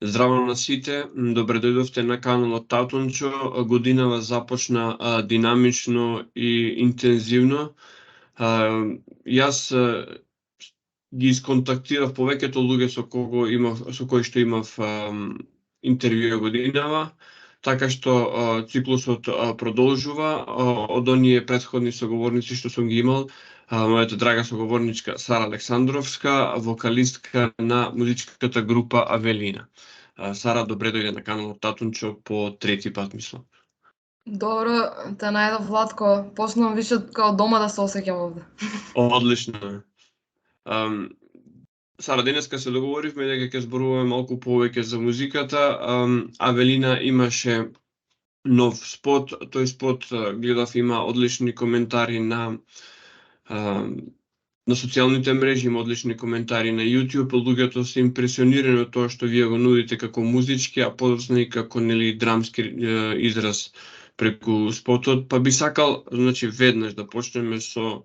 Здраво на сите, добре дојдовте на каналот Татунчо. Годинава започна динамично и интензивно. Јас ги исконтактирав повеќето луѓе со кои што имав интервју годинава, така што циклусот продолжува од оние претходни соговорници што сум ги имал. Мојата драга соговорничка Сара Александровска, вокалистка на музичката група Авелина. Сара, добре дојде на каналот Татунчо по трети пат, мислам. Добро, те најдов Владко. Почнувам више као дома да се осеќам овде. Одлично е. Сара, денеска се договоривме дека ќе зборуваме малку повеќе за музиката. Авелина имаше нов спот. Тој спот гледав, има одлични коментари на социјалните мрежи, има одлични коментари на YouTube. Луѓето се импресионирани од тоа што вие го нудите како музички, а подоцна и како драмски израз преку спотот. Па би сакал, значи, веднаш да почнеме со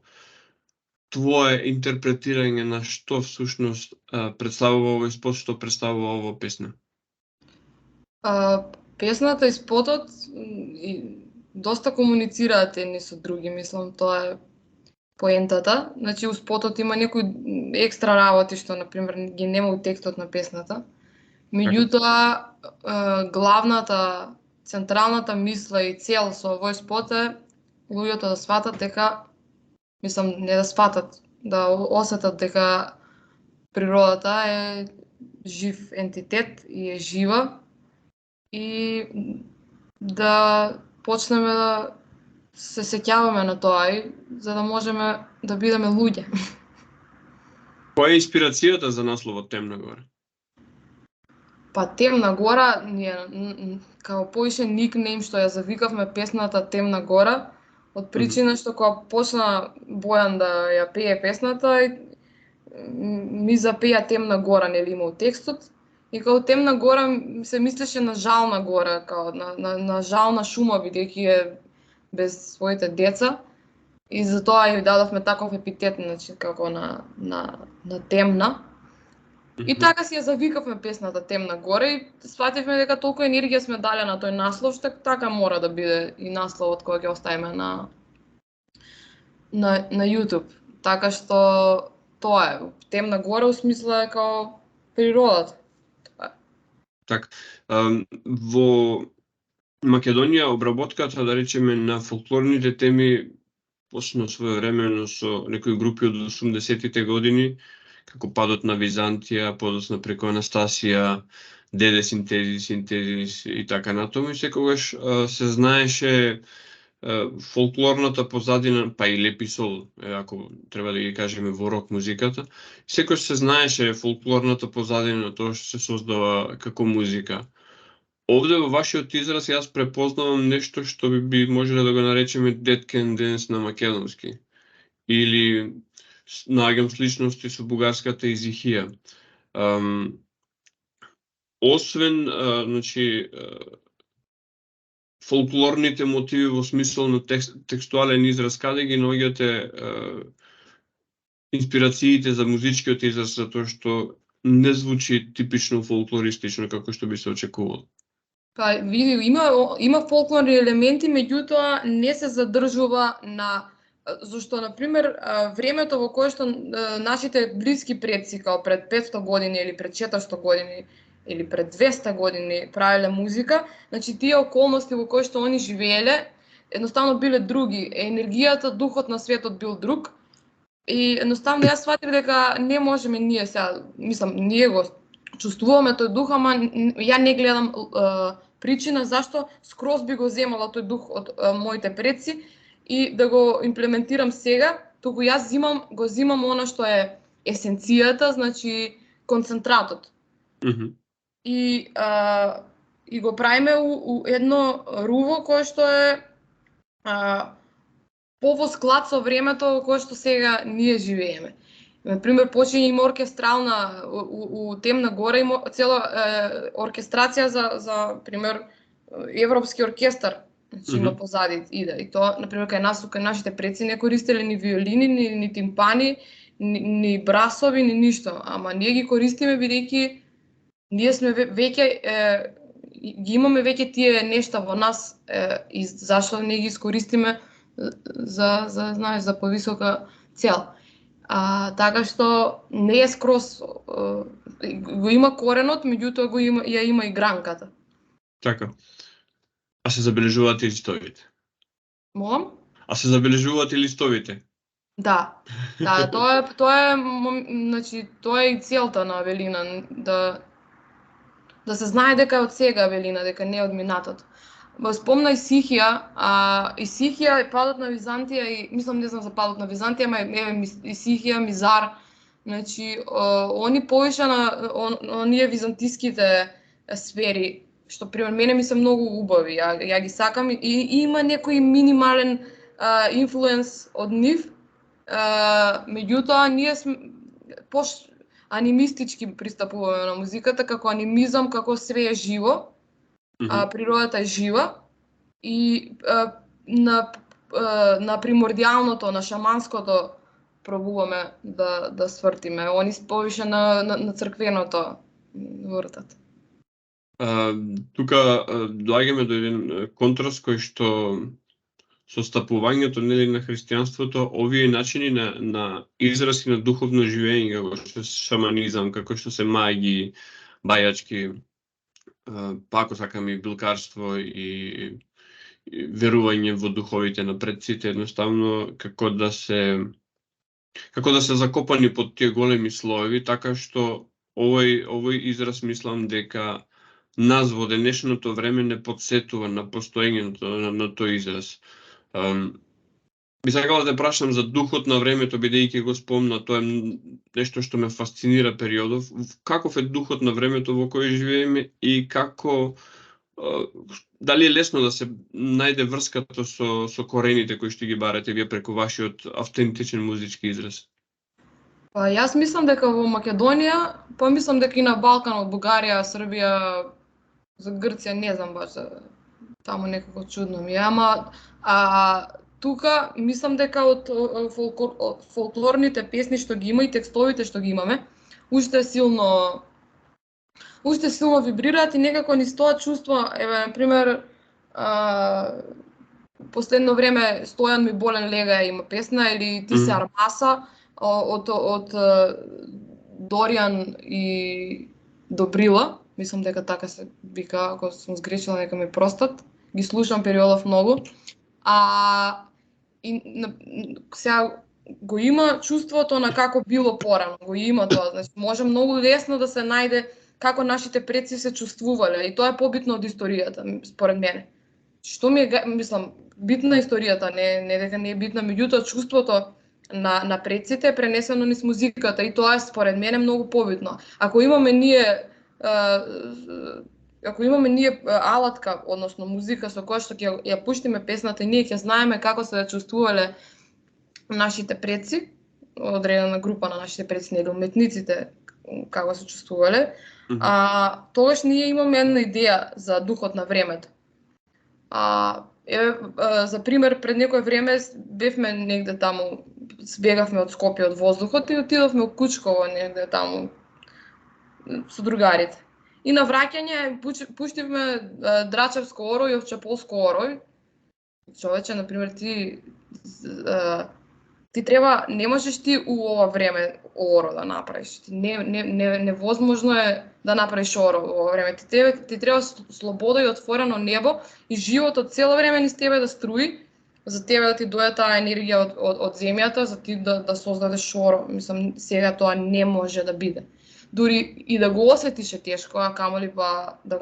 твое интерпретирање на што всушност представува овој спот, што представува оваа песна. Песната и спотот доста комуницираат едни со други, мислам, тоа е поентата. Значи, у спотот има некои екстра работи што, например, ги нема у текстот на песната. Меѓутоа, главната, централната мисла и цел со овој спот е луѓето да сватат дека, мислам, не да сватат, да осетат дека природата е жив ентитет и е жива и да почнеме да се сеќаваме на тоа, за да можеме да бидеме луѓе. Која е инспирацијата за насловот Темна гора? Па Темна гора ние како поише никнейм што ја завикавме песната Темна гора, од причина што кога почна Бојан да ја пее песната, ми запеа Темна гора, нели има у текстот, и као Темна гора се мислеше на жална гора, као на жална шума, бидејќи е без своите деца, и затоа ја дадовме таков епитет, значи, како на темна. И така си ја завикавме песната Темна гора и свативме дека толку енергија сме дале на тој наслов, што така мора да биде и насловот кој ќе оставиме на YouTube. Така што тоа е, Темна гора у смисла е као природата. Така, во Македонија обработката, да речеме, на фолклорните теми почна своевремено со некои групи од 80-тите години, како Падот на Византија, подоцна преку Анастасија, Деде Синтезис и така натаму, и секогаш се знаеше фолклорната позадина, па и Лепи Сол, ако треба да ги кажеме во рок музиката, секогаш се знаеше фолклорната позадина на тоа што се создава како музика. Овде во вашиот израз јас препознавам нешто што би можеле да го наречеме Dead Can Dance на македонски. Или наоѓам сличности со бугарската изихија. Освен, значи, фолклорните мотиви во смисол на текстуален израз, каде ги наоѓате инспирациите за музичкиот израз, затоа што не звучи типично фолклористично како што би се очекувало? Па види, има фолклорни елементи, меѓутоа не се задржува на зашто, например, времето во кое што нашите блиски предци, као пред 500 години или пред 400 години или пред 200 години правеле музика, значи тие околности во кои што они живееле, едноставно биле други. Енергијата, духот на светот бил друг. И едноставно јас сватив дека не можеме ние сега, мислам, ние го чувствуваме тој дух, ама ја не гледам причина зашто скроз би го земала тој дух од моите предци и да го имплементирам сега, туку јас го зимам она што е есенцијата, значи концентратот. И го правиме у едно руво кое што е во склад со времето во кое што сега ние живееме. Например, почиња има оркестрална у Темна гора, има цела оркестрација за пример европски оркестар, значи има позади иде. И тоа, например, кај нашите предци не користеле ни виолини, ни тимпани, ни брасови, ни ништо, ама ние ги користиме бидејќи Ние сме веќе ги имаме веќе тие нешта во нас и зашто не ги искористиме знаеш, за повисока цел. Така што не е скроз го има коренот, меѓутоа ја има и гранката. Така. А се забележуваат и листовите? Молам? А се забележуваат и листовите? Да. Да, тоа е значи тоа е и целта на Авелина, да се знае дека од сега Авелина, дека не е од минатото. Спомна Исихија е падот на Византија и мислам не знам за падот на Византија, ама Исихија, Мизар, значи они повише на оние византиските сфери, што пример мене ми се многу убави, ја ги сакам и има некој минимален инфлуенс од нив, меѓутоа ние сме анимистички пристапуваме на музиката, како анимизам, како све е живо, природата е жива и на примордијалното, на шаманското пробуваме да свртиме. Они повише на црквеното вртат. Тука доаѓаме до еден контраст кој што со стапувањето нели на христијанството, овие начини на израз и на духовно живење, како што шаманизам, како што се маги, бајачки, пако сакам и билкарство и верување во духовите на предците, едноставно како да се закопани под тие големи слоеви, така што овој израз мислам дека нас во денешното време не подсетува на постоењето на тој израз. Би сакала да прашам за духот на времето, бидејќи го спомна, тоа е нешто што ме фасцинира периодов. Каков е духот на времето во кој живееме и како дали е лесно да се најде врската со корените кои што ги барате вие преку вашиот автентичен музички израз? Јас мислам дека во Македонија, мислам дека и на Балканот, Бугарија, Србија, за Грција не знам баш, таму некако чудно ми е, ама тука мислам дека од фолклорните песни што ги има и текстовите што ги имаме, уште силно вибрираат и некако низ тоа чувство, еве на пример, последно време Стојан ми болен лега има песна, или Ти се Армаса од Доријан и Добрила, мислам дека така се вика, ако сум сгрешила нека ми простат, ги слушам периодов многу. И сега го има чувството на како било порано, го има тоа, значи може многу лесно да се најде како нашите предци се чувствувале и тоа е побитно од историјата според мене. Што ми е, мислам, битна историјата, не дека не е битна, меѓутоа чувството на предците е пренесено низ музиката и тоа е според мене многу побитно. Ако имаме ние алатка, односно музика со која што ќе ја пуштиме песната и ние ќе знаеме како се чувствувале нашите предци, одредена група на нашите предци, или уметниците како се чувствувале, тогаш ние имаме една идеја за духот на времето. За пример, пред некој време бевме негде таму, бегавме од Скопје од воздухот и отидовме во Кучково негде таму со другарите. И на враќање пуштивме Драчевско орој и Овчеполско орој. Човече, на пример, ти треба, не можеш ти у ова време оро да направиш. Невозможно е да направиш оро во ова време. Ти треба слобода и отворено небо и животот цело време низ тебе да струи, за тебе да ти дојде таа енергија од земјата, за ти да создадеш оро. Мислам, сега тоа не може да биде. Дури и да го осетиш е тешко, а камоли па да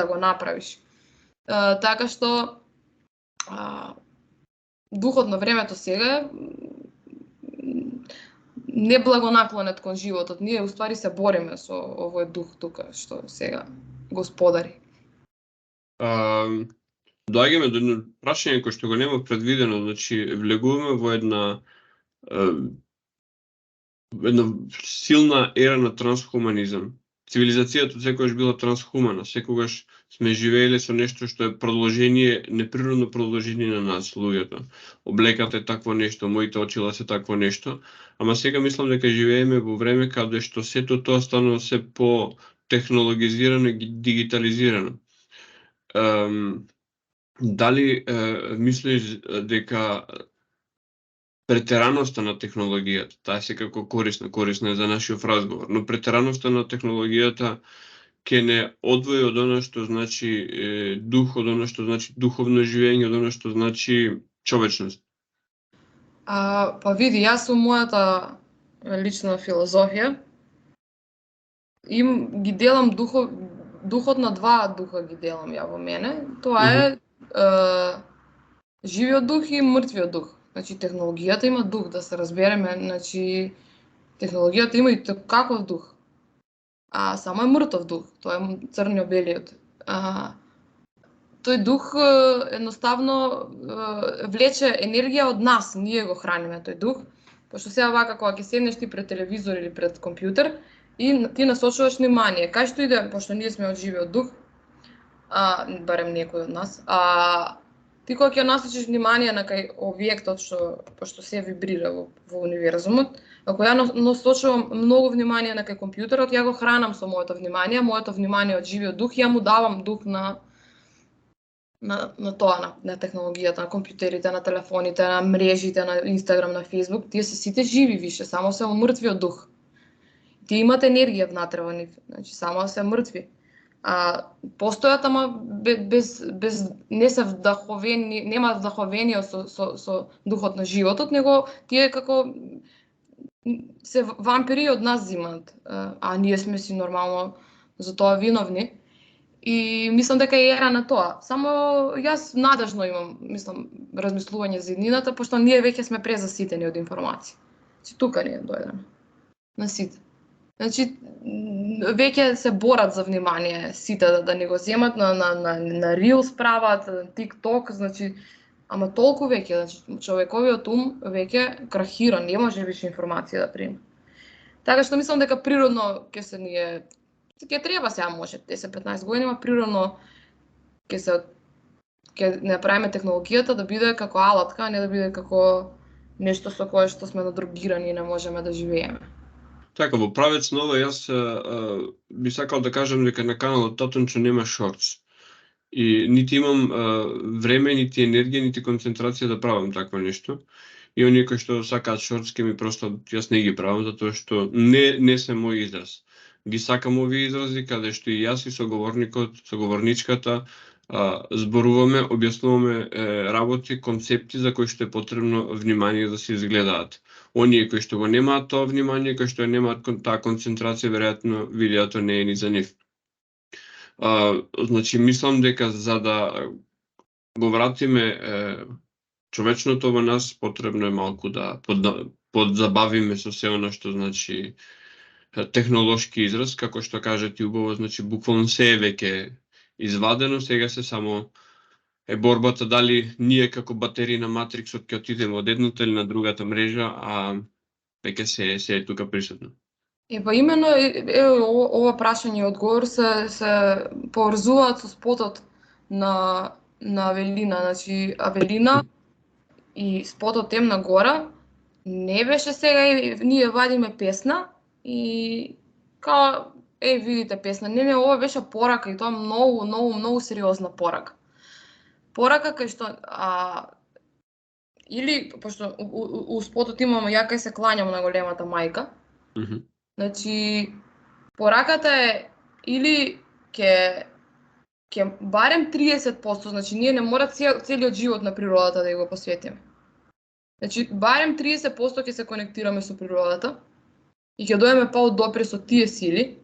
го направиш. Така што духот на времето сега е неблагонаклонет кон животот. Ние уствари се бориме со овој дух тука што сега господари. Доаѓаме до едно прашање кој што го нема предвидено, значи влегуваме во една силна ера на трансхуманизам. Цивилизацијата секогаш била трансхумана, секогаш сме живееле со нешто што е продолжение, неприродно продолжение на нас, луѓето. Облеката е такво нешто, моите очила се такво нешто, ама сега мислам дека живееме во време каде што сето тоа станува се технологизирано и дигитализирано. Дали мислиш дека претераноста на технологијата, таа секако корисна е за нашиот разговор, но претераноста на технологијата ќе не одвои од она што значи дух, од она што значи духовно живење, од она што значи човечност? Па види, јас со мојата лична филозофија ги делам духот на два духа ги делам ја во мене. Тоа е живиот дух и мртвиот дух. Значи технологијата има дух, да се разбереме, значи технологијата има и каков дух. Само е мртов дух, тоа е црниот-белиот. Тој дух едноставно влече енергија од нас, ние го храниме тој дух, пошто сега вака кога ќе седнеш ти пред телевизор или пред компјутер и ти насочуваш внимание, кај што иде, пошто ние сме од живиот дух, барем некој од нас, ти кога ќе насочиш внимание на кај објектот пошто се вибрира во универзумот, ако ја насочувам многу внимание на кај компјутерот, ја го хранам со моето внимание од живиот дух, ја му давам дух на тоа, на технологијата, на компјутерите, на телефоните, на мрежите, на Инстаграм, на Фейсбук, тие се сите живи више, само се мртвиот дух. Тие имат енергија внатре во нив, значи само се мртви. Постојат, ама без не се вдаховени, нема вдаховение со духот на животот, него тие како се вампири од нас зимаат, ние сме си нормално за тоа виновни. И мислам дека е ера на тоа. Само јас надежно имам, размислување за иднината, пошто ние веќе сме презаситени од информации. Значи тука ние дојдеме. На сите. Значи веќе се борат за внимание сите да ни го земат на Reels прават, TikTok, значи ама толку веќе, значи човековиот ум веќе крахира, не може више информација да прима. Така што мислам дека природно ќе треба сега може 10-15 години, ама природно ќе направиме технологијата да биде како алатка, а не да биде како нешто со кое што сме надрогирани и не можеме да живееме. Така, во правец на ова, јас би сакал да кажам дека на каналот Татончо нема шортс. И нити имам време, нити енергија, нити концентрација да правам такво нешто. И оние кои што сакаат шортс, ке ми просто, јас не ги правам, затоа што не се мој израз. Ги сакам овие изрази, каде што и јас и соговорничката зборуваме, објаснуваме работи, концепти за кои што е потребно внимание да се изгледаат. Оние кои што го немаат тоа внимание, кои што немаат таа концентрација, веројатно видеото не е ни за нив. Значи, мислам дека за да го вратиме човечното во нас, потребно е малку да подзабавиме со се она што значи технолошки израз, како што кажа ти убаво, значи буквално се е веќе извадено, сега се само е борбата дали ние како батерии на матриксот ќе отидеме од едната или на другата мрежа, веќе се е тука присутно. Па именно ова прашање и одговор се поврзуваат со спотот на Авелина, значи Авелина и спотот Темна гора не беше сега ние вадиме песна и као видите песна, не, ова беше порака и тоа многу сериозна порака. Порака кај што или пошто у спотот имаме ја кај се клањам на големата мајка. Значи пораката е или ќе барем 30%, значи ние не мора целиот живот на природата да го посветиме. Значи барем 30% ќе се конектираме со природата и ќе дојдеме па од допир со тие сили.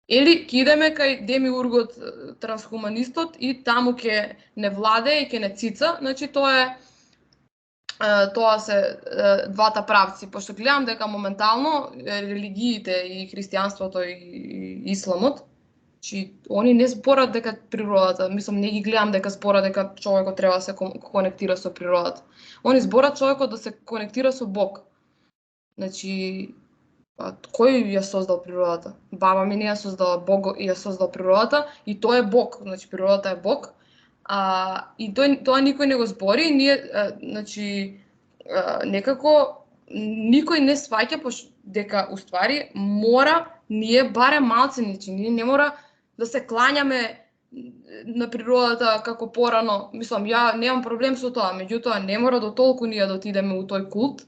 Или ќе идеме кај демиургот трансхуманистот и таму ќе не владее и ќе не цица, значи тоа се двата правци, пошто гледам дека моментално религиите и христијанството и исламот, че они не зборат дека природата, мислам не ги гледам дека зборат дека човекот треба да се конектира со природата. Они зборат човекот да се конектира со Бог. Значи кој ја создал природата? Баба ми не ја создала, Бог ја создал природата и тоа е Бог, значи природата е Бог. И тоа никој не го збори, ние значи некако никој не сваќа дека уствари мора ние барем малце, ние не мора да се клањаме на природата како порано. Мислам, ја немам проблем со тоа, меѓутоа не мора до толку ние да отидеме у тој култ.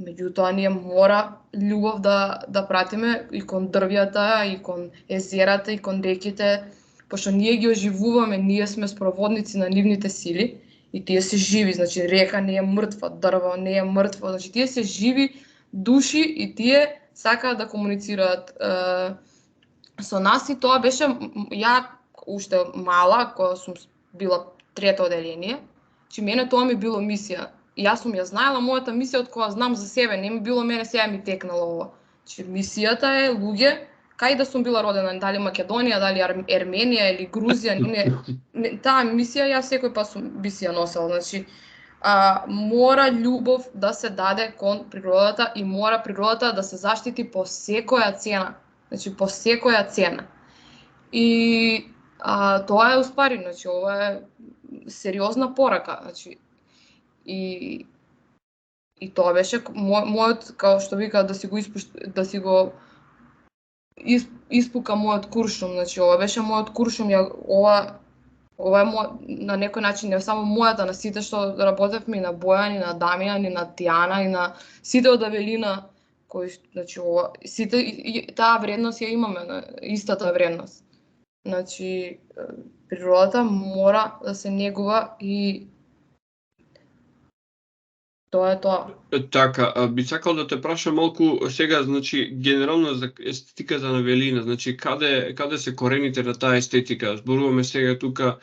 Меѓутоа ние мора љубов да пратиме и кон дрвјата, и кон езерата, и кон реките, пошто ние ги оживуваме, ние сме спроводници на нивните сили и тие се живи, значи река не е мртва, дрво не е мртво, значи тие се живи души и тие сакаат да комуницираат со нас и тоа беше, ја уште мала, кога сум била трето оделение, че мене тоа ми било мисија. И јас сум ја знаела мојата мисија од кога знам за себе, не ми било мене сега ми текнало ова. Че мисијата е луѓе, кај да сум била родена, дали Македонија, дали Ерменија или Грузија, таа мисија ја секој пат би си ја носела. Значи, мора љубов да се даде кон природата и мора природата да се заштити по секоја цена. Значи, по секоја цена. И тоа е успари, значи, ова е сериозна порака. Значи, и тоа беше мојот, као што вика, да си го испука мојот куршум, значи ова беше мојот куршум, ова е на некој начин не само мојата, на сите што работевме, и на Бојан, и на Дамјан, и на Тијана, и на сите од Авелина, кои, значи ова, сите таа вредност ја имаме, истата вредност. Значи, природата мора да се негува и тоа е тоа. Така, би сакал да те прашам малку сега, значи, генерално за естетиката на Авелина, значи, каде се корените на таа естетика? Зборуваме сега тука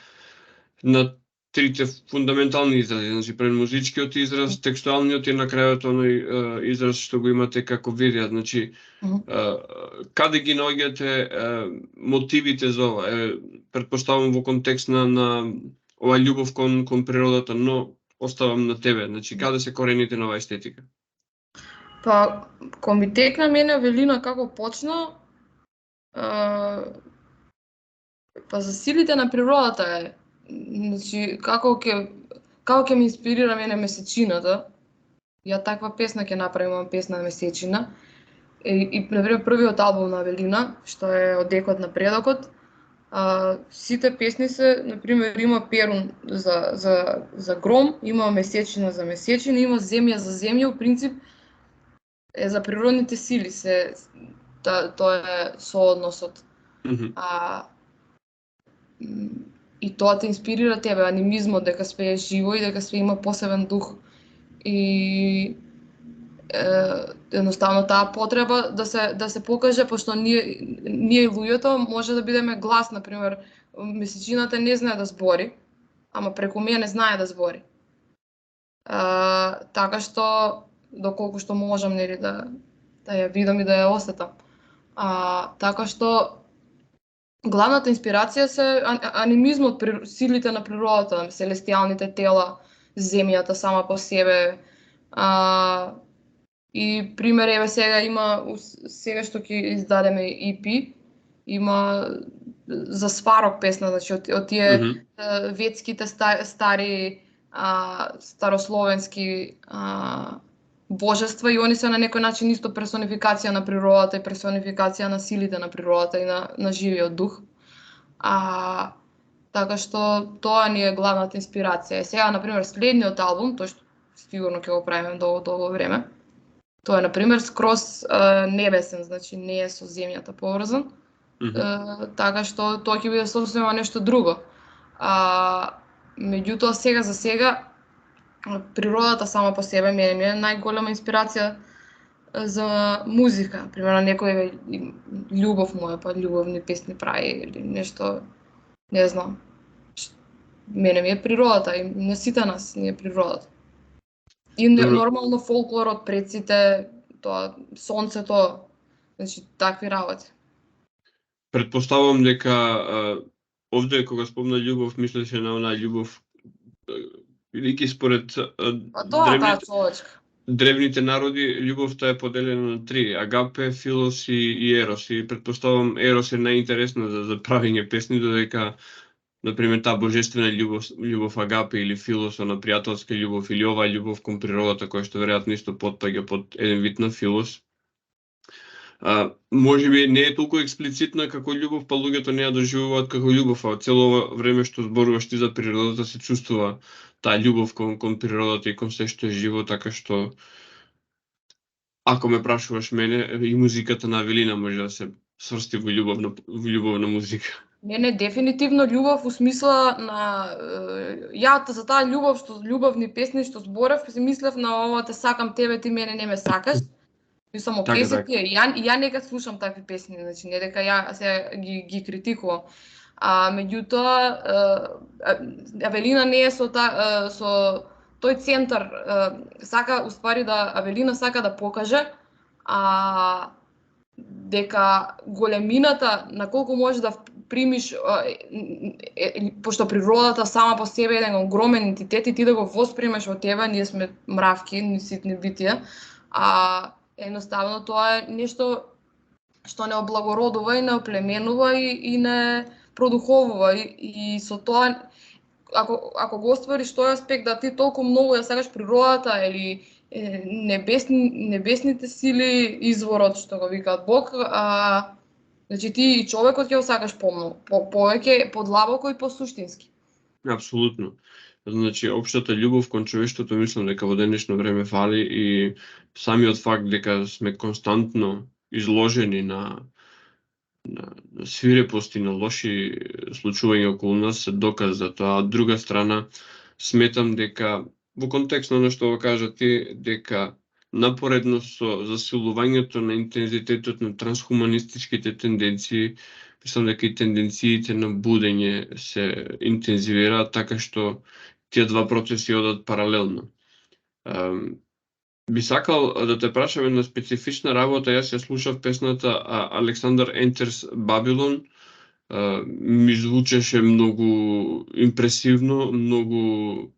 на трите фундаментални изрази, значи, пред музичкиот израз, текстуалниот и на крајот оној израз што го имате како визија, значи, каде ги наоѓате мотивите за ова? Претпоставам во контекст на ова љубов кон природата, но оставам на тебе, значи каде се корените на оваа естетика? Па, кога ми текна мене Авелина како почна, па за силите на природата е. Значи, како ќе ме инспирира мене месечината. Ја таква песна ќе направам, песна Месечина. И например првиот албум на Авелина, што е Од екот на предокот, сите песни се, например, има Перун за гром, има Месечина за месечина, има Земја за земја, у принцип е за природните сили, тоа е соодносот. И тоа те инспирира тебе, анимизмот, дека све е живо и дека све има посебен дух. И едноставно таа потреба да се покаже, пошто ние луѓето може да бидеме глас, например, месечината не знае да збори, ама преку мене знае да збори. Така што доколку што можам, нели, да ја видам и да ја осетам. Така што главната инспирација се анимизмот, силите на природата, селестијалните тела, земјата сама по себе. И пример, еве сега има, сега што ќе издадеме EP, има за Сварог песна, значи од тие ветските стари старословенски божества, и они се на некој начин исто персонификација на природата и персонификација на силите на природата и на живиот дух. Така што тоа ни е главната инспирација. Сега, например, следниот албум, тој што сигурно ќе го правиме долго време, тоа е, например, скроз небесен, значи не е со земјата поврзан. Така што тоа ќе биде сосема нешто друго. Меѓутоа, сега за сега, природата сама по себе ми е најголема инспирација за музика. Примерно, некој љубов моја, па љубовни песни прави или нешто, не знам. Мене ми е природата и на сите нас ни е природата. И нормално фолклорот, предците, тоа, сонцето, значи такви работи. Претпоставувам дека овде кога спомна љубов, мислеше на онаа љубов, бидејќи според древните народи, љубовта е поделена на три: агапе, филос и ерос. И претпоставувам ерос е најинтересна за правење песни, додека например, таа божествена љубов агапе или филос, на пријателска љубов или оваа љубов кон природата која што веројатно исто потпаѓа под еден вид на филос. Можеби не е толку експлицитна како љубов, па луѓето не ја доживуваат како љубов, а цело ова време што зборуваш ти за природата се чувствува таа љубов кон природата и кон се што е живо, така што ако ме прашуваш мене, и музиката на Авелина може да се сврсти во љубовна музика. Не, дефинитивно љубов у смисла на ја за таа љубов што љубовни песни што зборев, си мислев на ова те сакам тебе, ти мене не ме сакаш. Мислам, окей, се тие. Ја нека слушам такви песни, значи не дека ја се ги критикувам. Меѓутоа Авелина не е со тој центар, сака уствари да Авелина сака да покаже дека големината на колку може да примиш, пошто природата сама по себе е еден огромен ентитет и ти да го воспримеш во тебе, ние сме мравки, ни ситни битија, едноставно тоа е нешто што не облагородува и не оплеменува и не продуховува и со тоа ако го оствариш тој аспект да ти толку многу ја сакаш природата или небесните сили, изворот што го викаат Бог, значи ти и човекот ќе го сакаш помногу, повеќе, подлабоко и посуштински. Апсолутно. Значи, општата љубов кон човештвото мислам дека во денешно време фали и самиот факт дека сме константно изложени на свирепост и на лоши случувања околу нас се доказ за тоа. Од друга страна, сметам дека во контекст на што го кажа ти, дека напоредно со засилувањето на интензитетот на трансхуманистичките тенденции, мислам дека и тенденциите на будење се интензивираат, така што тие два процеси одат паралелно. Би сакал да те прашам една специфична работа, јас ја слушав песната Александар Enters Babylon, ми звучеше многу импресивно, многу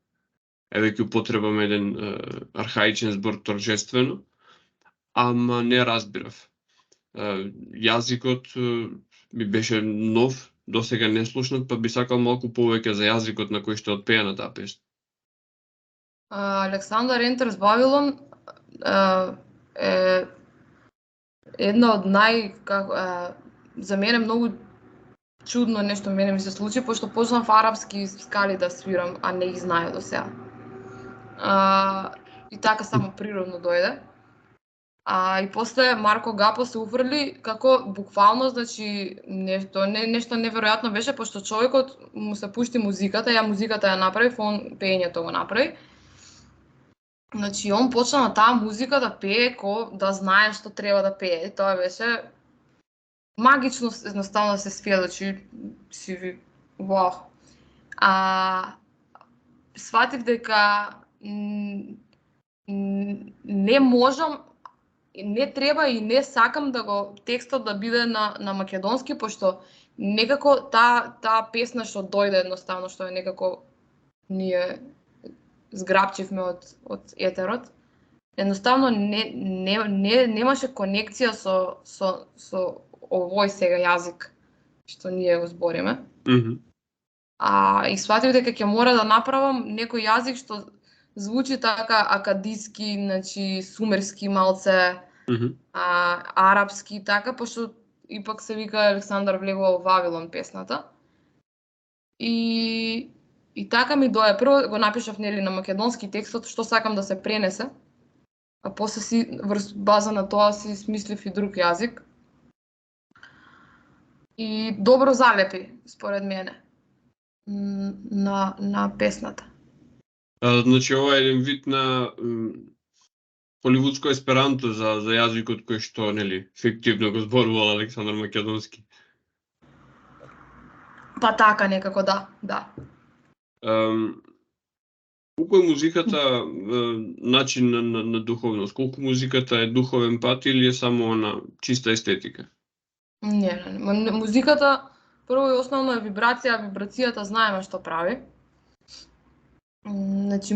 ќе употребам еден архаичен збор торжествено, ама не разбирав. Јазикот ми беше нов, досега не слушнат, па би сакал малку повеќе за јазикот на кој што отпеана таа песна. Александар Enters Babylon е една од за мене многу чудно нешто мене ми се случи, пошто почнав арапски скали да свирам, а не ги знае до сега. И така само природно дојде. И после Марко Гапо се уфрли како буквално, значи нешто неверојатно беше, пошто човекот му се пушти музиката, ја музиката ја направив, он пеењето го направи. Значи он почна на таа музика да пее да знае што треба да пее. Тоа беше магично, едноставно се сведочи, си вау. Сватив дека не можам, не треба и не сакам да го текстот да биде на македонски, пошто некако таа песна што дојде едноставно, што е некако ние зграбчивме од етерот, едноставно немаше конекција со овој сега јазик што ние го збориме. И сватив дека ќе мора да направам некој јазик што звучи така акадиски, значи сумерски малце, арапски така, пошто ипак се вика Александар влегува во Вавилон песната. И така ми доја. Прво го напишав нели на македонски текстот што сакам да се пренесе, а после си врз база на тоа си смислив и друг јазик. И добро залепи според мене на песната. Значи ова е еден вид на холивудско есперанто за јазикот кој што нели фиктивно го зборувал Александар Македонски. Па така некако да. Колку е музиката начин на духовност? Колку музиката е духовен пат или е само на чиста естетика? Не. Музиката прво и основно е вибрација, вибрацијата знаеме што прави. Значи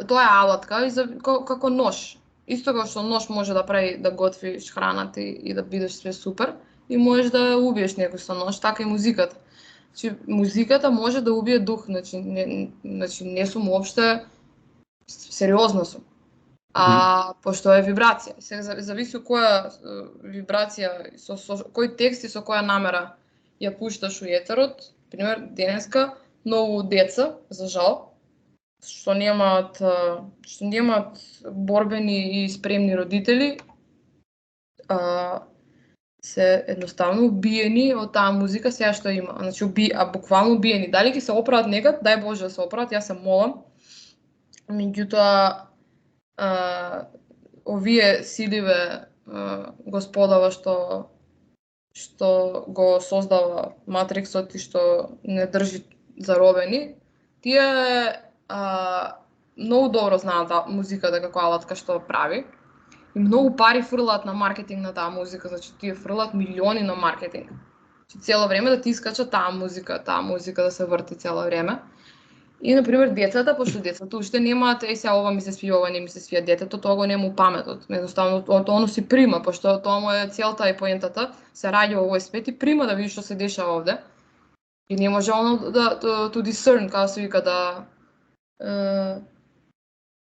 тоа е алатка како нож. Исто како што нож може да прави да готвиш храната и да бидеш све супер, и можеш да убиеш некој со нож, така и музиката. Значи, музиката може да убие дух, значи не сум уопште сериозна сум. Пошто е вибрација. Сега зависи која вибрација, со кој текст и со која намера ја пушташ у етерот. Пример, денеска многу деца, за жал, што немаат борбени и спремни родители, се едноставно убиени од таа музика сега што има. Значи, буквално убиени. Дали ќе се оправат некад? Дај Боже да се оправат, јас се молам. Меѓутоа, овие силиве господава што го создава Матриксот и што не држи заробени, тие многу добро знаат музиката како алатка што прави. И многу пари фрлаат на маркетинг на таа музика, значи тие фрлаат милиони на маркетинг. Значи цело време да ти искача таа музика да се врти цело време. И, например, децата, пошто децата уште немаат, сега ова ми се свија, ова не ми се свија, детето тоа го нема у паметот. Едноставно, оно си прима, пошто тоа му е целта и поентата, се раѓа во овој свет и прима да види што се дешава овде. И не може оно да to discern, како се вика, да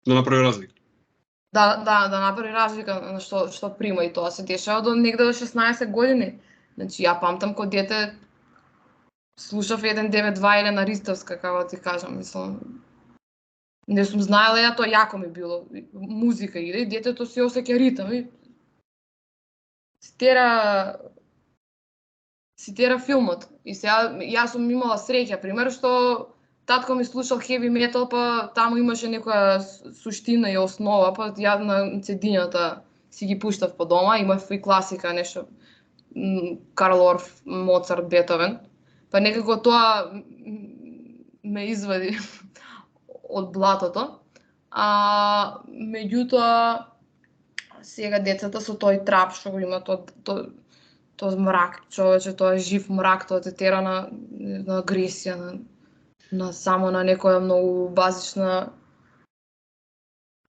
направи разлика. Да направи разлика на што прима, и тоа се дешава до негде до 16 години. Значи, ја памтам кога дете слушав 192 или на Ристовска, како ти кажам, мислам. Не сум знаела ја, тоа јако ми било. Музика иде и детето си осеќа ритам и си тера филмот. И сега јас сум имала среќа, пример, што татко ми слушал heavy metal, па таму имаше некоја суштина и основа, па ја на цедињата си ги пуштав по дома, имав и класика, нешто Карл Орф, Моцарт, Бетовен. Па некако тоа ме извади од блатото. Меѓутоа, сега децата со тој трап што го има, тоа мрак, човече, тоа е жив мрак, тоа те тера на агресија, само на некоја многу базична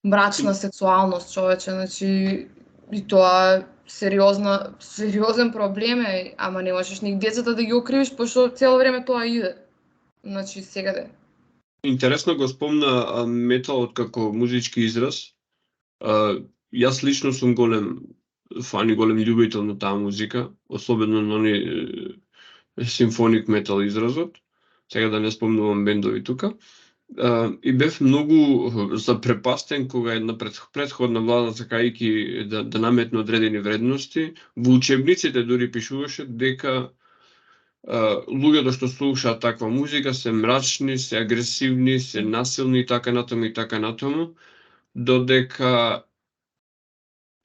мрачна сексуалност, човече, значи и тоа сериозен проблем е, ама не можеш ни децата да ги окривиш, пошто цело време тоа иде. Значи секаде. Интересно го спомна металот како музички израз. Јас лично сум голем фан и голем љубител на таа музика, особено на оној симфоник метал изразот. Сега да не спомнувам бендови тука. И бев многу запрепастен кога една претходна влада, сакајќи да наметне одредени вредности, во учебниците дури пишуваше дека луѓето што слушаат таква музика се мрачни, се агресивни, се насилни и така натаму, додека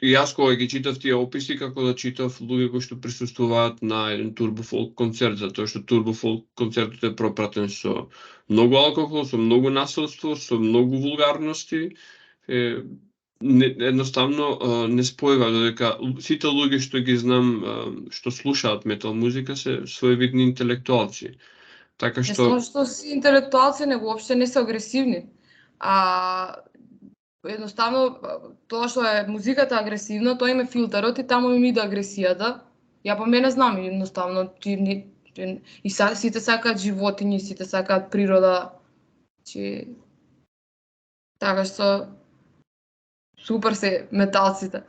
јас кога ги читав тие описи, како да читав луѓе кои што присуствуваат на еден турбофолк концерт, затоа што турбофолк концертот е пропратен со многу алкохол, со многу насилство, со многу вулгарности. Едноставно не спојува, додека сите луѓе што ги знам што слушаат метал музика се своевидни интелектуалци. Така што не само што си интелектуалци, него уопште не се агресивни. Едноставно тоа што е музиката агресивна, тоа име филтерот и таму им иде агресијата. Ја па мене знам, едноставно и сите сакаат животињи, сите сакаат природа. Така што супер се металците.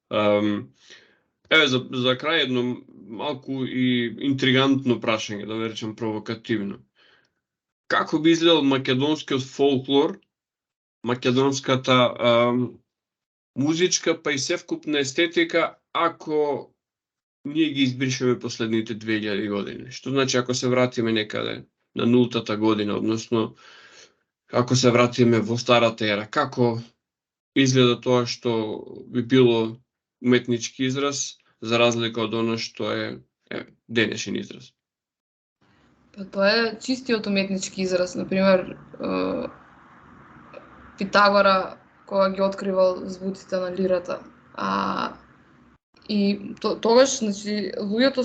Еве за крај едно малку и интригантно прашање, да го речем провокативно. Како би изгледал македонскиот фолклор, македонската музичка па и севкупна естетика ако ние ги избришеме последните 2000 години? Што значи ако се вратиме некаде на нултата година, односно ако се вратиме во старата ера, како изгледа тоа што би било уметнички израз, за разлика од оно што е денешен израз? Па тоа е чистиот уметнички израз. Например, Питагора кога ги откривал звуците на лирата. И тогаш, значи, луѓето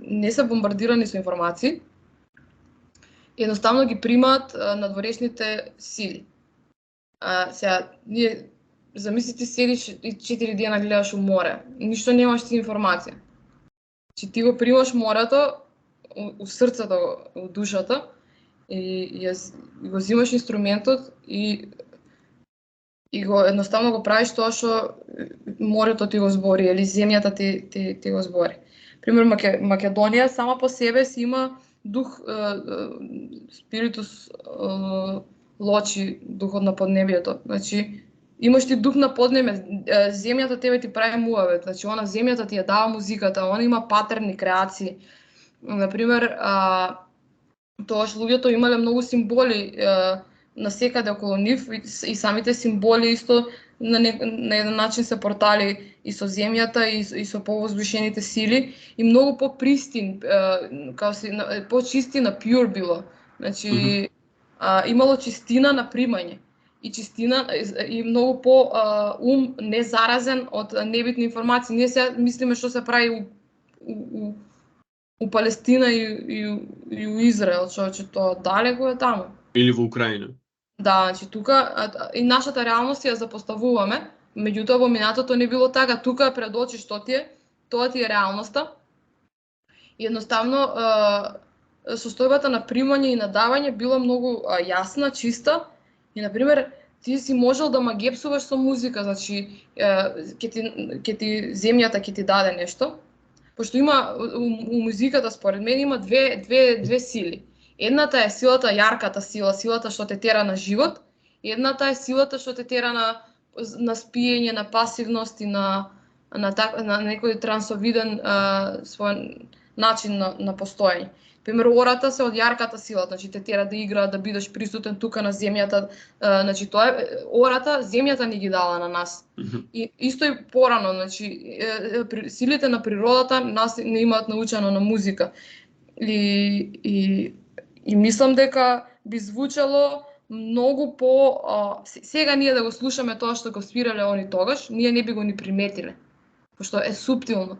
не се бомбардирани со информации, едноставно ги примаат надворешните сили. Сега, ние замисли ти седиш и 4 дена гледаш у море, ништо немаш ти информација. Че ти го примаш морето у срцето, у душата и го взимаш инструментот и го едноставно го правиш тоа што морето ти го збори или земјата ти го збори. Пример Македонија сама по себе си има дух спиритус лочи, духот на поднебието. Значи имаш ти дух на поднебие, земјата тебе ти прави муавет, значи она земјата ти ја дава музиката, она има патерни, креации. Например, тоаш луѓето имале многу символи насекаде околу нив и самите символи исто на еден начин се портали и со земјата и со повозвишените сили и многу попристин, почисти на pure било. Значи имало чистина на примање и чистина и многу по незаразен од небитни информации. Ние сега мислиме што се прави у Палестина и у Израел, че тоа далеко е таму. Или во Украина. Да, значи тука и нашата реалност ја запоставуваме, меѓутоа во минатото не било така, тука пред очи што ти е, тоа ти е реалноста. И едноставно состојбата на примање и на давање била многу јасна, чиста и на пример ти си можел да магепсуваш со музика, значи ќе ти земјата ќе ти даде нешто. Пошто има у музиката според мен има две сили. Едната е силата, јарката сила, силата што те тера на живот, и едната е силата што те тера на спиење, на пасивност и на некој трансовиден свој начин на постоење. Пример, ората се од јарката сила, значи те тера да игра, да бидеш присутен тука на земјата, значи тоа е ората, земјата ни ги дала на нас. И исто и порано, значи силите на природата нас не имаат научено на музика. И мислам дека би звучало многу по сега ние да го слушаме тоа што го свирале они тогаш, ние не би го ни приметиле. Пошто е суптилно.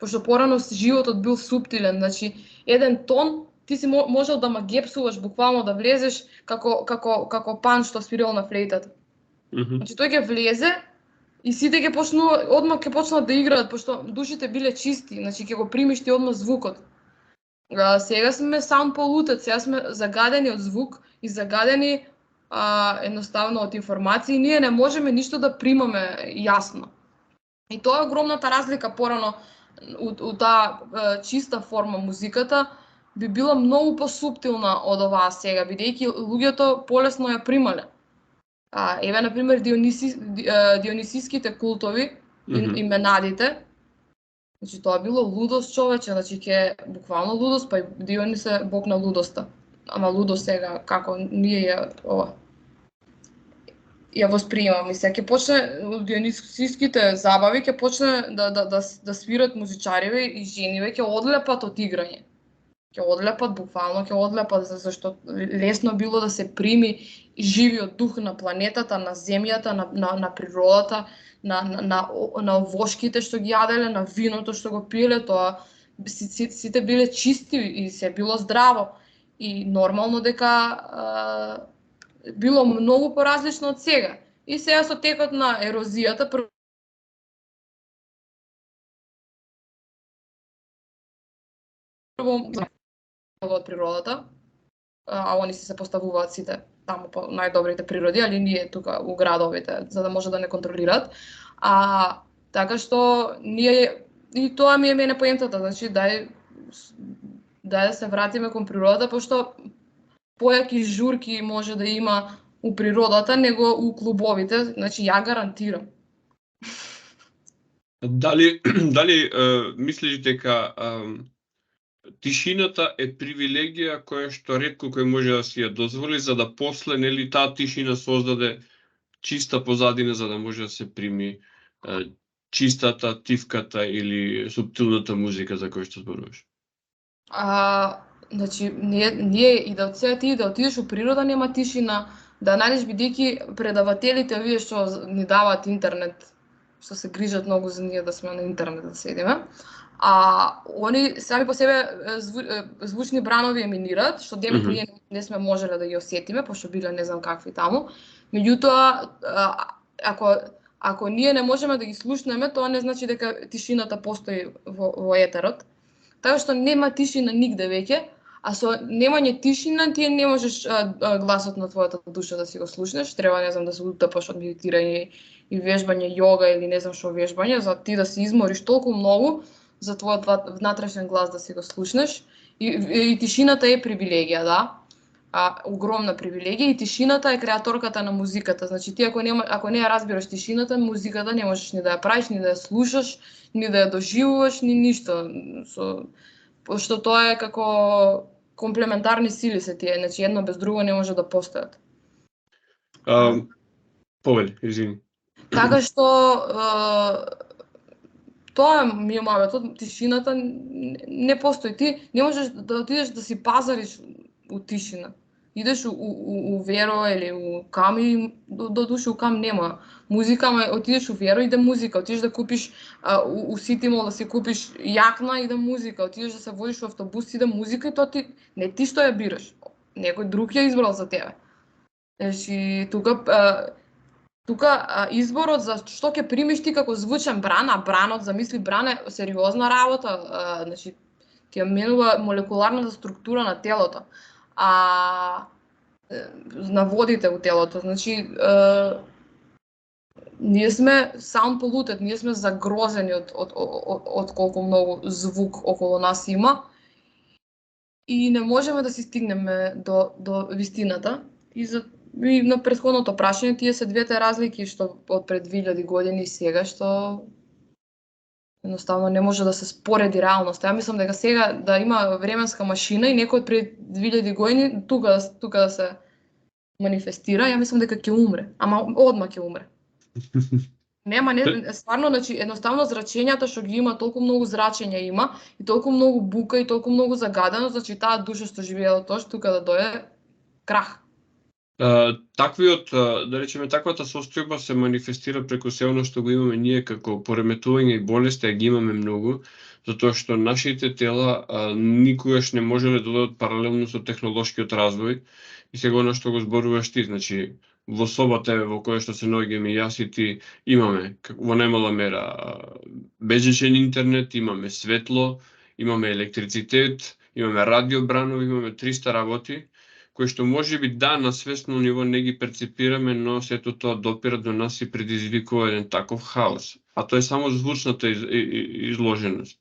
Пошто порано животот бил суптилен, значи еден тон ти си можел да магепсуваш, буквално да влезеш како пан што свирил на флейтата. Значи тој ќе влезе и сите ќе одмah ќе почнат да играат, пошто душите биле чисти, значи ќе го примиш ти одмah звукот. Сега сме сам полутет, сега сме загадени од звук и загадени едноставно од информации, ние не можеме ништо да примаме јасно. И тоа е огромната разлика порано у таа чиста форма музиката би била многу посуптилна од оваа сега, бидејќи луѓето полесно ја примале. Еве на пример дионисиските култови и менадите. Значи тоа било лудост, човече, значи ќе буквално лудост, па и Дионис е бог на лудоста. Ама лудост сега како ние ја восприемаме. Сега ќе почне дионисиските забави, ќе почне да свират музичариве и жениве, ќе одлепат од играње. Ќе одлепат, буквално ќе одлепат, зашто лесно било да се прими живиот дух на планетата, на земјата, на природата, на овошките што ги јаделе, на виното што го пиеле, тоа сите биле чисти и се било здраво. И нормално дека било многу поразлично од сега. И сега со текот на ерозијата од природата, они се поставуваат сите таму по најдобрите природи, али ние тука у градовите, за да може да не контролираат. Така што ние и тоа ми е мене поентата, значи дај да се вратиме кон природата, пошто појаки журки може да има у природата него у клубовите, значи ја гарантирам. Дали мислиш дека тишината е привилегија која што ретко кој може да си ја дозволи, за да после нели таа тишина создаде чиста позадина за да може да се прими чистата, тивката или суптилната музика за која што зборуваш? Значи ние и да сега ти да отидеш у природа нема тишина, да најдеш бидејќи предавателите овие што ни даваат интернет, што се грижат многу за ние да сме на интернет да седиме. Они сами по себе звучни бранови еминираат, што демек ние не сме можеле да ги осетиме, пошто биле не знам какви таму. Меѓутоа, ако ние не можеме да ги слушнеме, тоа не значи дека тишината постои во етерот. Така што нема тишина нигде веќе, а со немање тишина ти не можеш гласот на твојата душа да си го слушнеш, треба не знам да се утапаш од медитирање и вежбање йога или не знам што вежбање, за ти да се измориш толку многу за твојот внатрешен глас да си го слушнеш и тишината е привилегија, да. Огромна привилегија и тишината е креаторката на музиката. Значи ти ако не ја разбираш тишината, музиката не можеш ни да ја правиш, ни да ја слушаш, ни да ја доживуваш, ни ништо. Пошто тоа е како комплементарни сили се тие, значи едно без друго не може да постојат. Повели, извини. Така што тоа ми е мојот, тишината не постои. Ти не можеш да отидеш да си пазариш у тишина. Идеш у Веро или у Кам и до душа у Кам нема музика, ама отидеш у Веро иде музика, отидеш да купиш у Ситимол да си купиш јакна иде музика, отидеш да се возиш во автобус иде музика и тоа не ти што ја бираш, некој друг ја избрал за тебе. Значи тука изборот за што ќе примиш ти како звучен бран, а бранот, замисли, бран е сериозна работа, значи ти ја менува молекуларната структура на телото. На водите во телото. Значи, ние сме sound polluted, ние сме загрозени од колку многу звук околу нас има и не можеме да си стигнеме до вистината. И на претходното прашање, тие се двете разлики што од пред 2000 години и сега, што едноставно не може да се спореди реалноста. Ја мислам дека сега да има временска машина и некој пред 2000 години тука да се манифестира, ја мислам дека ќе умре. Ама одма ќе умре. Нема, стварно, значи, едноставно зрачењата што ги има, толку многу зрачења има и толку многу бука и толку многу загадено, значи таа душа што живеела тоа, тука да дојде крах. Таквиот, да речеме, таквата состојба се манифестира преку се оно што го имаме ние како пореметување и болести, ги имаме многу, затоа што нашите тела никогаш не можеле да додадат паралелно со технолошкиот развој и сега оно што го зборуваш ти, значи во собата во која што се наоѓаме јас и ти имаме во најмала мера безжичен интернет, имаме светло, имаме електрицитет, имаме радиобранови, имаме 300 работи кои што можеби на свесно ниво не ги перцепираме, но сето тоа допира до нас и предизвикува еден таков хаос. А тоа е само звучната изложеност.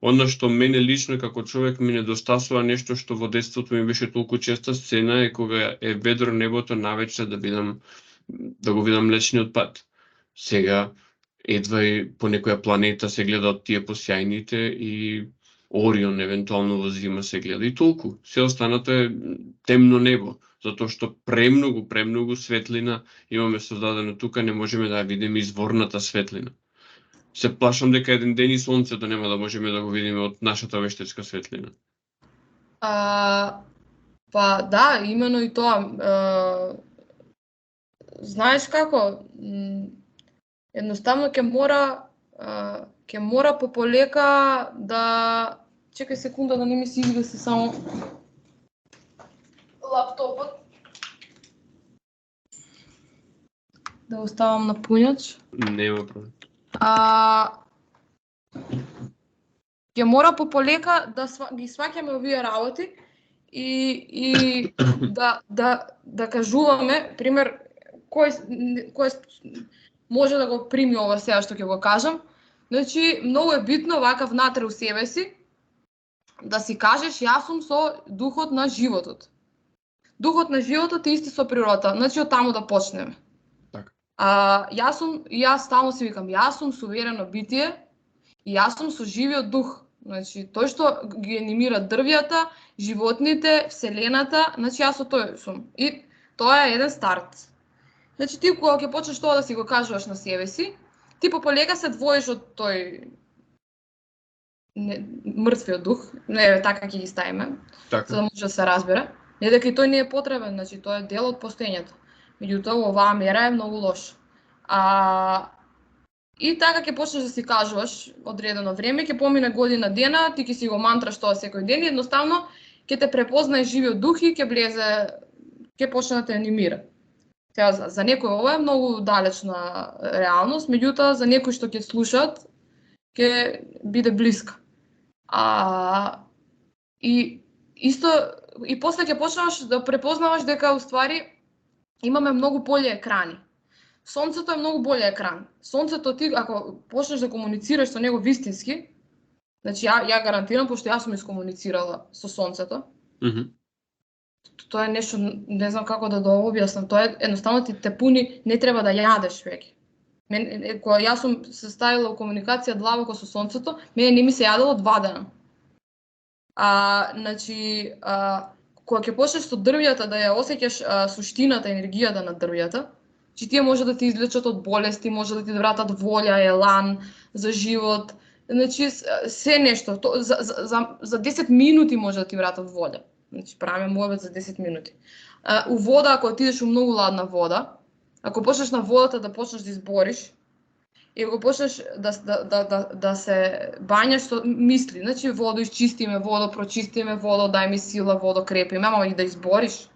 Оно што мене лично како човек ми недостасува нешто што во детството ми беше толку честа сцена е кога е ведро небото навечер да го видам Млечниот пат. Сега едва и по некоја планета се гледа од тие посјајните и Орион евентуално во зима се гледа и толку. Се останато е темно небо, затоа што премногу светлина имаме создадено тука, не можеме да ја видиме изворната светлина. Се плашам дека еден ден и сонцето нема да можеме да го видиме од нашата вештачка светлина. Па да, имено и тоа. Знаеш како, едноставно ќе мора пополека да... Чекај секунда да не ми се изгаси само лаптопот. Да оставам на пуњач. Нема проблем. Ќе мора пополека да ги сваќаме овие работи и да кажуваме, пример, кој може да го прими ова сега што ќе го кажам. Значи, многу е битно вака внатре у себе си да си кажеш јас сум со духот на животот. Духот на животот е исти со природата, значи од таму да почнеме. Така. Јас стално си викам, јас сум суверено битие и јас сум со живиот дух. Значи, тој што ги анимира дрвјата, животните, вселената, значи јас со тој сум. И тоа е еден старт. Значи ти кога ќе почнеш тоа да си го кажуваш на себе си, ти пополека се двоиш од тој мртвиот дух, не така ќе ги ставиме, за да може да се разбере. Не дека и тој не е потребен, значи тоа е дел од постоењето. Меѓутоа, во оваа мера е многу лош. И така ќе почнеш да си кажуваш одредено време, ќе помине година дена, ти ќе си го мантраш тоа секој ден и едноставно ќе те препознае живиот дух и ќе почне да те анимира. За некој ова е многу далечна реалност, меѓутоа за некои што ќе слушаат ќе биде блиска. И исто и после ќе почнеш да препознаваш дека уствари имаме многу поле екрани. Сонцето е многу боле екран. Сонцето ти ако почнеш да комуницираш со него вистински, значи ја гарантирам пошто јас сум искомуницирала со сонцето. Тоа е нешто, не знам како да објаснам, тоа е едноставно те пуни, не треба да јадеш веќе. Кога јас сум се ставила во комуникација длабоко со сонцето, мене не ми се јадело 2 дена. Значи, кога ќе почнеш со дрвјата да ја осеќаш суштината, енергијата на дрвјата, че тие може да ти излечат од болести, може да ти вратат волја, елан за живот. Значи, се нешто, за 10 минути може да ти вратат волја. Значи, правиме муабет за 10 минути. У вода, ако отидеш у многу ладна вода, ако почнеш на водата да почнеш да избориш, и ако почнеш да се бањаш со мисли, значи водо изчистиме, водо прочистиме, водо дај ми сила, водо крепиме, ама и да избориш,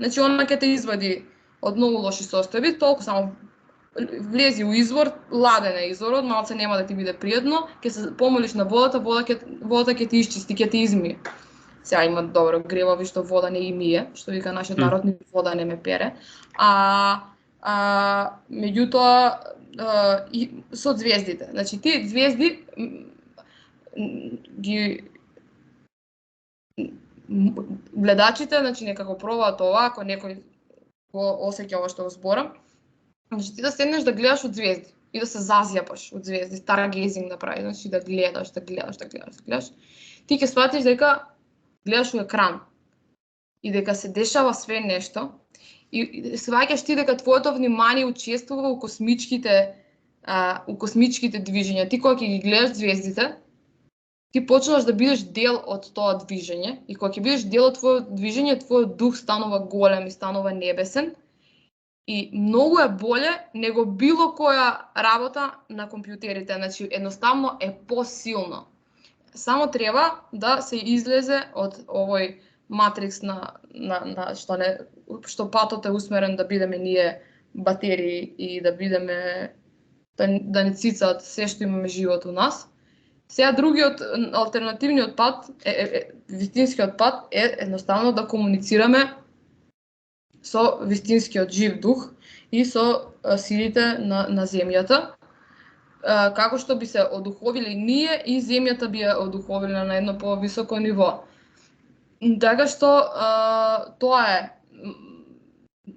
значи она ќе те извади од многу лоши состојби, толку само влези у извор, ладен е изворот, малце нема да ти биде пријатно, ќе се помолиш на водата, водата ќе ти изчисти, ќе ти измие. Сега има добро гревови што вода не ги мие, што вика нашиот народ, ни вода не ме пере. Меѓутоа и со звездите. Значи тие звезди ги гледачите, значи некако пробаат ова, ако некој го осеќа ова што го зборам. Значи ти да седнеш да гледаш од звезди и да се зазјапаш од звезди, старгейзинг да правиш, значи да гледаш. Ти ќе сватиш дека гледаш у екран и дека се дешава све нешто и сваќаш ти дека твоето внимание учествува у космичките движења. Ти кога ќе ги гледаш звездите, ти почнуваш да бидеш дел од тоа движење и кога ќе бидеш дел од твоето движење, твојот дух станува голем и станува небесен и многу е боле него било која работа на компјутерите, значи едноставно е посилно. Само треба да се излезе од овој матрикс на што патот е усмерен да бидеме ние батерии и да бидеме да не цицаат се што имаме живот у нас. Сега другиот алтернативниот пат вистинскиот пат е едноставно да комуницираме со вистинскиот жив дух и со силите на земјата. Како што би се одуховили ние и земјата би ја одуховила на едно повисоко ниво. Така што тоа е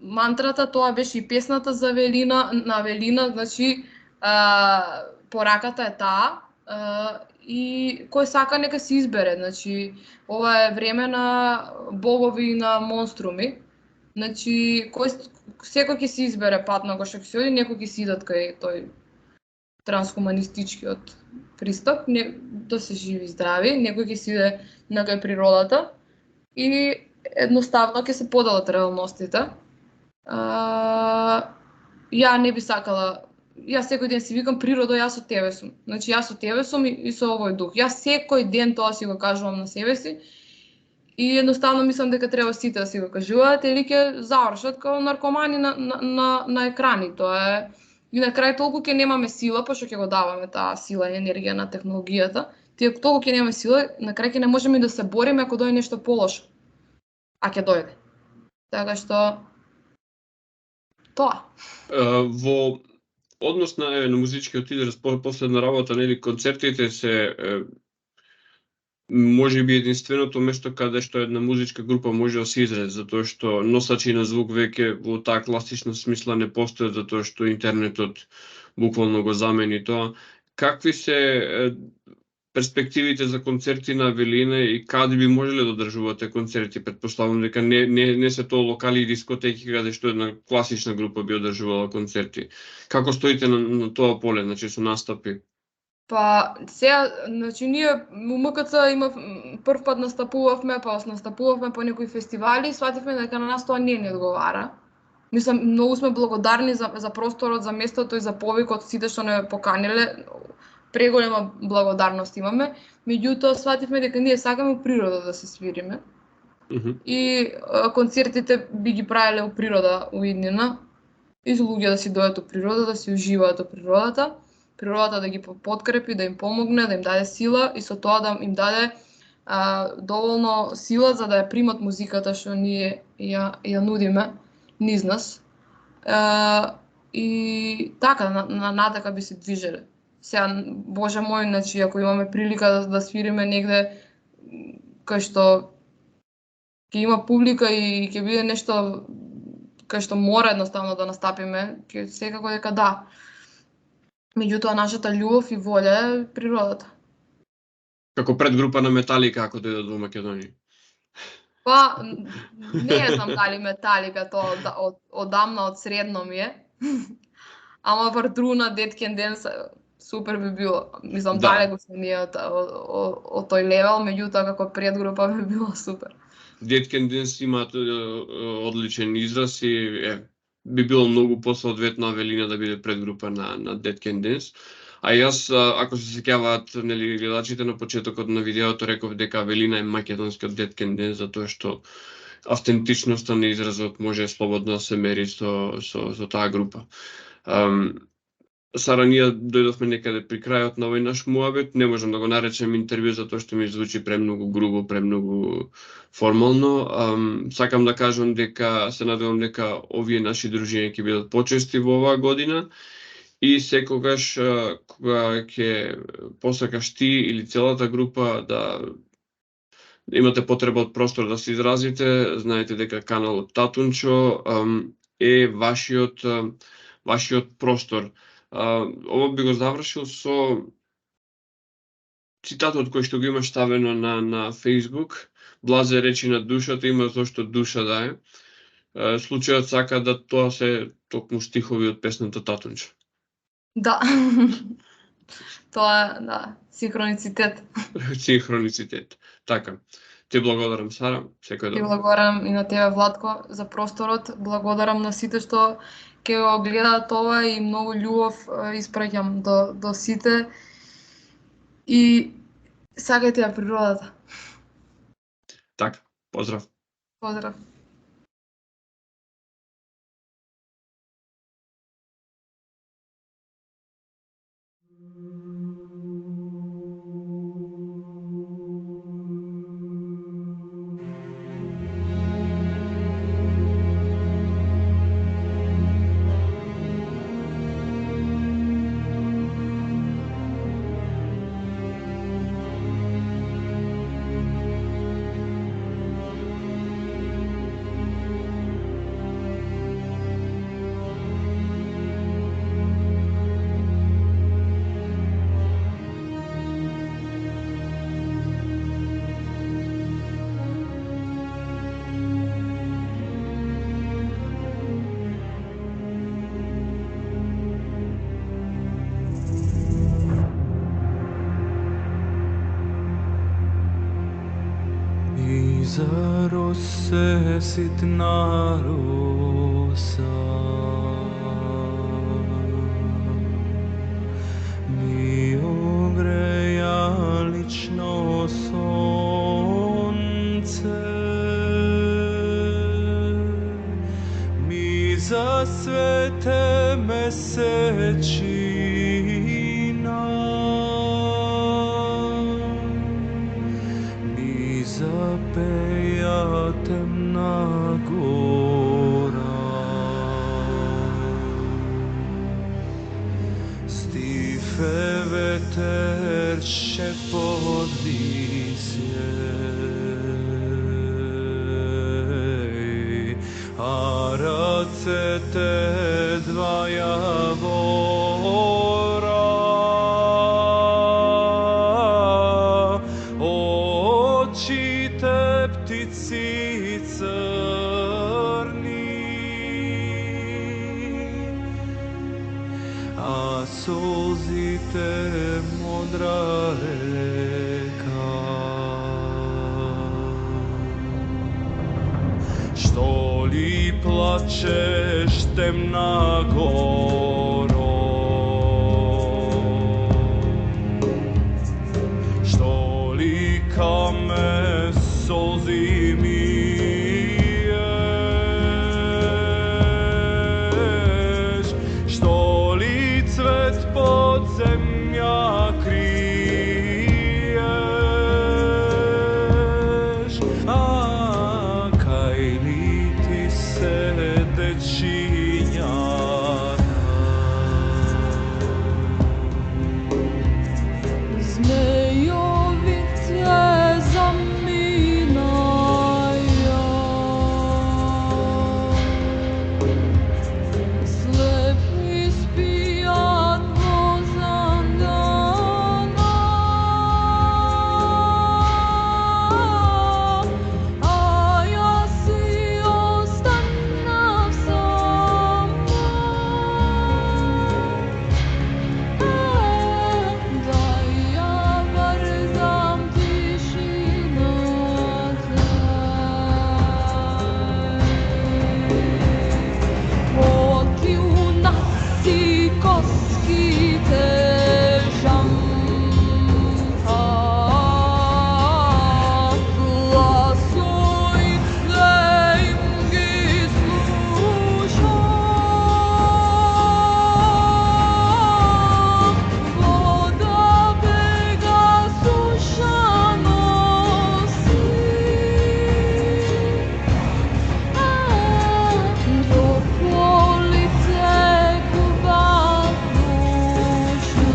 мантрата, тоа беше и песната за Авелина, значи пораката е таа и кој сака нека се избере, значи ова е време на богови и на монструми. Значи секој ќе се избере пат на кој што ќе се оди, некој ќе се идат кај тој трансхуманистичкиот пристап, да се живи здрави, некој ќе си иде на кај природата и едноставно ќе се поделат реалностите. Ја не би сакала, јас секој ден си викам природо, јас со тебе сум. Значи јас со тебе сум и со овој дух. Јас секој ден тоа си го кажувам на себе си и едноставно мислам дека треба сите да си го кажуваат или ќе завршат како наркомани на екрани. Тоа е и на крај толку ќе немаме сила, пошто ќе го даваме таа сила и енергија на технологијата. Тие толку ќе немаме сила, на крај ќе не можеме да се бориме ако дојде нешто полошо. А ќе дојде. Така што тоа. Во однос на музичкиот израз, последна работа, нели, концертите се може би единственото место каде што една музичка група може да се изрази, затоа што носачи на звук веќе во таа класична смисла не постојат, затоа што интернетот буквално го замени тоа. Какви се перспективите за концерти на Авелина и каде би можеле да одржувате концерти? Претпоставувам дека не се тоа локали и дискотеки каде што една класична група би одржувала концерти. Како стоите на тоа поле, значи со настапи? Па сега, значи ние у МКЦ прв пат настапувавме по некои фестивали и свативме дека на нас тоа не одговара. Мислам, многу сме благодарни за просторот, за местото и за повикот сите што не поканиле. Преголема благодарност имаме, меѓутоа свативме дека ние сакаме у природа да се свириме. И концертите би ги правеле у природа у иднина и луѓе да си дојдат у природа, да си уживаат у природата. природата да ги подкрепи, да им помогне, да им даде сила и со тоа да им даде доволно сила за да ја примат музиката што ние ја нудиме низ нас. И така, натака би се движеле. Сега, Боже мој, значи, ако имаме прилика да свириме негде кај што ќе има публика и ќе биде нешто кај што мора едноставно да настапиме, ќе секако дека да. Меѓутоа, нашата љубов и волја е природата. Како предгрупа на Металика, ако дојдат во Македонија. Па, не знам дали Металика, тоа одамна од средно ми е. Ама Вардрuna, Dead Can Dance, супер би било. Мислам, Да. далеку сме ние од тој левел, меѓутоа како предгрупа би било супер. Dead Can Dance имаат одличен израз и би било многу посоодветно Авелина да биде предгрупа на Dead Can Dance. А јас, ако се сеќаваат нели гледачите на почетокот на видеото, реков дека Авелина е македонскиот Dead Can Dance затоа што автентичноста на изразот може слободно да се мери со таа група. Сара, ние дојдовме некаде при крајот на овој наш муабет, не можам да го наречем интервју затоа што ми звучи премногу грубо, премногу формално. Сакам да кажам дека се надевам дека овие наши дружења ќе бидат почести во оваа година и секогаш кога ќе посакаш ти или целата група да имате потреба од простор да се изразите, знаете дека каналот Татунчо е вашиот простор. Ово би го завршил со цитатот кој што го имаш ставено на Facebook. Блазе речи на душата, има зошто душа да е. Случајот сака да тоа се токму стихови од песната Татунчо. Да. Тоа е, да, синхроницитет. Синхроницитет. Така. Ти благодарам, Сара. Секој Ти добро. благодарам и на тебе, Владко, за просторот. Благодарам на сите што ќе го гледаат ова и многу љубов испраќам до сите. И сакајте ја природата. Така. Поздрав. Поздрав. За росе ситна роса ми огреја лично сонце, ми засвете месечина, ми запеја темна гора, стифе ветер шепот лисје, а рацете два јавора, очите птици црни, а солзите модра река. Што ли плачеш, темна горо? Што ли каме солзи миеш? Што ли цвет под zemlja kriješ, a kaj li ti se dečinjata. Zmejovite zaminaja, slepi spijat vozan dana, a ja si ostanem sama. Da ja vrzam tišinote, poti u nasi koski težam, glasujte im gi slušam, voda bega suša nosi, do police kuba duša.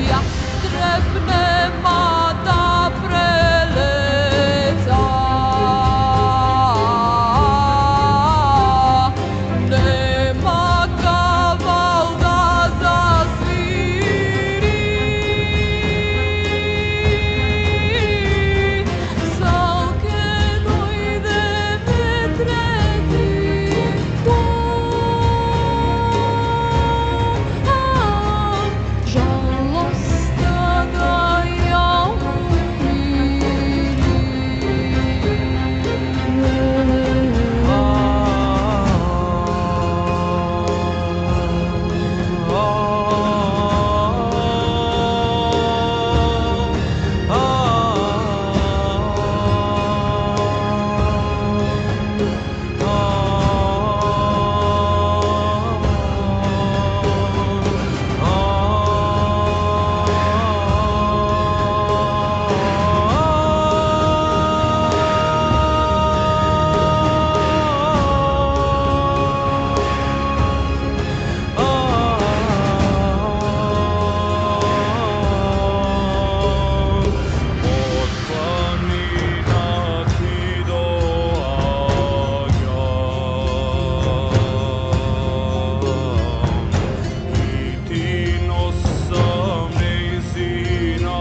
Jastreb nema da preleta, nema kaval da zasviri, salke dojde vetreti žalosta da ja Od planina ti do Aja, i ti nosam neizinabe,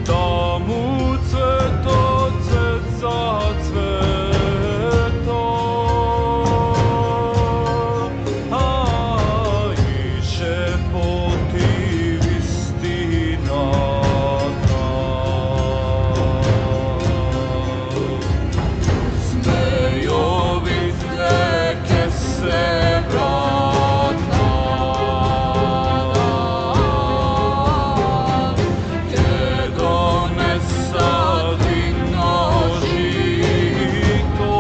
tamo cvetoce zacveto, a iće potiv istinata. Zmejovite kese vrata, ke donesa dino žito,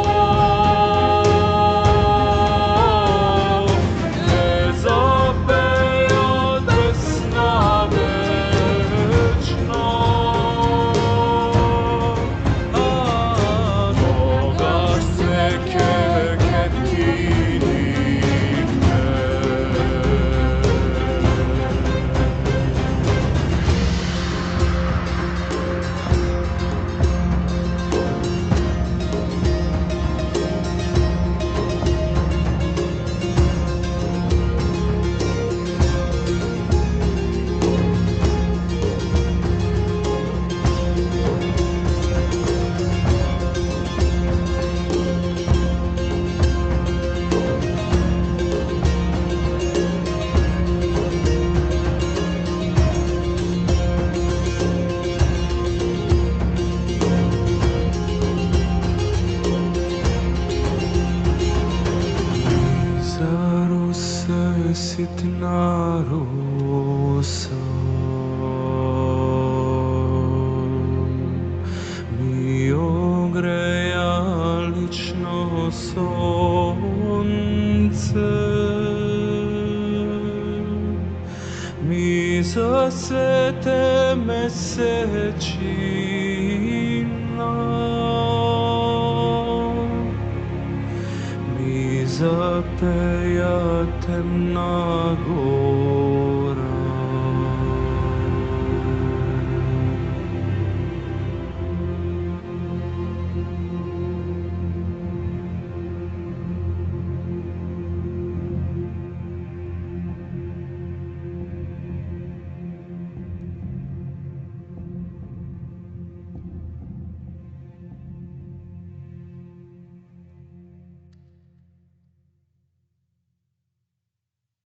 ke zapeja desna večna, a nogaš se ke ti nikne. sitna rosa mi ogreje сонце. Mi zasvete mesečina, mi zapeja temna gora.